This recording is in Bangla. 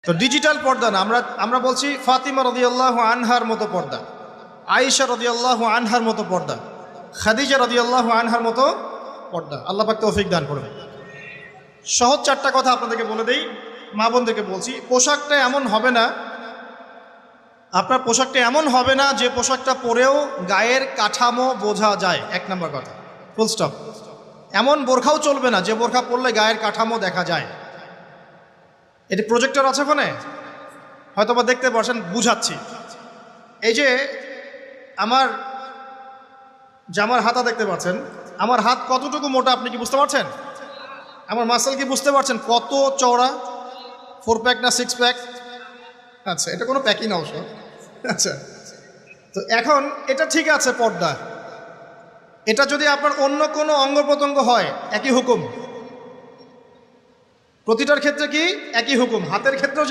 তো ডিজিটাল পর্দা না, আমরা বলছি ফাতিমা রাদিয়াল্লাহু আনহার মতো পর্দা, আয়েশা রাদিয়াল্লাহু আনহার মতো পর্দা, খাদিজা রাদিয়াল্লাহু আনহার মতো পর্দা। আল্লাহ পাক তৌফিক দান করবেন। সহজ চারটা কথা আপনাদেরকে বলে দেই, মা বোনদেরকে বলছি। পোশাকটা এমন হবে না, আপনার পোশাকটা এমন হবে না যে পোশাকটা পরেও গায়ের কাঠামো বোঝা যায়। এক নম্বর কথা, ফুল স্টপ। এমন বোরখাও চলবে না যে বোরখা পরলে গায়ের কাঠামো দেখা যায়। এটি প্রজেক্টর আছে ওখানে, হয়তো বা দেখতে পাচ্ছেন, বুঝাচ্ছি। এই যে আমার জামার হাতা দেখতে পাচ্ছেন, আমার হাত কতটুকু মোটা আপনি কি বুঝতে পারছেন? আমার মাসল কি বুঝতে পারছেন কত চওড়া? 4 প্যাক না 6 প্যাক? আচ্ছা, এটা কোনো প্যাকই না অবশ্য। আচ্ছা, তো এখন এটা ঠিক আছে পর্দা। এটা যদি আপনার অন্য কোনো অঙ্গ প্রত্যঙ্গ হয় একই হুকুম, প্রতিটার ক্ষেত্রে কি একই হুকুম। হাতের ক্ষেত্রেও